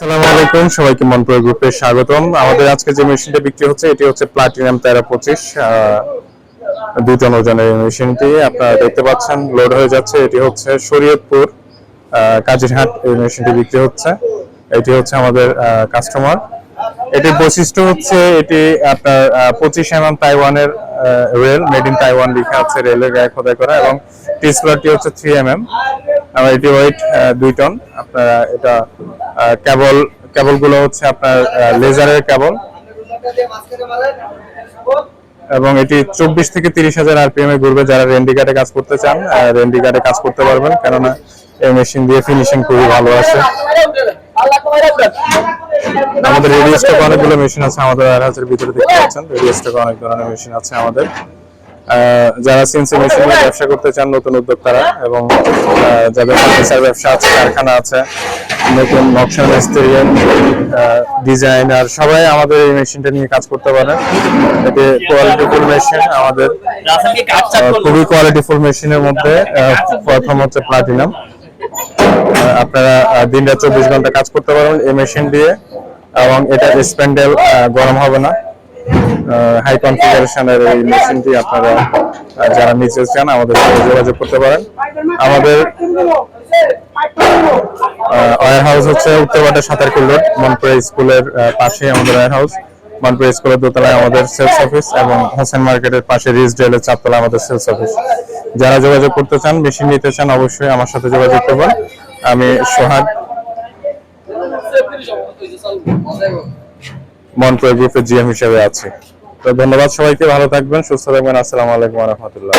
আসসালামু আলাইকুম, সবাইকে মনপ্রো গ্রুপে স্বাগতম। আমাদের আজকে যে মেশিনটা বিক্রি হচ্ছে এটি হচ্ছে প্লাটিনাম 1325 2 টন ওজনের মেশিনটি আপনারা দেখতে পাচ্ছেন লোড হয়ে যাচ্ছে। এটি হচ্ছে শরীয়তপুর কাজিরহাট। এই মেশিনটি বিক্রি হচ্ছে। এটি হচ্ছে আমাদের কাস্টমার। এটির বৈশিষ্ট্য হচ্ছে এটি আপনার 25 তাইওয়ানের রেল, মেড ইন তাইওয়ান লেখা আছে রেলের গায়ে খোদাই করা, এবং টি-স্লটটি হচ্ছে 3 আর এটি ওয়েট 2 টন। আপনারা এটা কেবলগুলো হচ্ছে আপনার লেজারের কেবল, এবং এটি 24 থেকে 30,000 আরপিএম এ ঘুরবে। যারা রেন্ডি কাটে কাজ করতে চান রেন্ডি কাটে কাজ করতে পারবেন, কেননা এই মেশিন দিয়ে ফিনিশিং খুবই ভালো আসে। আমাদের রেডিও স্টক অনেকগুলো মেশিন আছে আমাদের ওয়্যারহাউসের ভিতরে, দেখতে পাচ্ছেন রেডিও স্টক অনেক ধরনের মেশিন আছে আমাদের। যারা সিএনসি মেশিন নিয়ে ব্যবসা করতে চান, নতুন উদ্যোক্তারা, এবং যাদের ফার্নিচার ব্যবসা আছে, কারখানা আছে, নতুন নকশা মিস্ত্রি, ডিজাইনার, সবাই আমাদের এই মেশিনটা নিয়ে কাজ করতে পারেন। এটি কোয়ালিটিফুল মেশিন আমাদের, খুবই কোয়ালিটিফুল মেশিনের মধ্যে প্রথম হচ্ছে প্লাটিনাম। আপনারা দিনরাত 24 ঘন্টা কাজ করতে পারবেন এই মেশিন দিয়ে, এবং এটা স্প্যান্ডেল গরম হবে না। হাই কনফিগারেশনের এই মেশিনটি আপনারা যারা নিচে চান আমাদের সাথে যোগাযোগ করতে পারেন। আমাদের ওয়্যারহাউস হচ্ছে উত্তরবাটা সাতারকুল রোড, মনপুরা স্কুলের পাশে আমাদের ওয়্যারহাউস। মনপুরা স্কুলের দোতলায় আমাদের সেলস অফিস, এবং হোসেন মার্কেটের পাশে রিজ ডেলের 4 তলায় আমাদের সেলস অফিস। যারা যোগাযোগ করতে চান, মেশিন নিতে চান, অবশ্যই আমার সাথে যোগাযোগ করবেন। আমি সোহাগ, মনপুরা গ্রুপের জিএম হিসেবে আছি। তো ধন্যবাদ সবাইকে, ভালো থাকবেন, সুস্থ থাকবেন। আসসালামু আলাইকুম ওয়া রাহমাতুল্লাহ।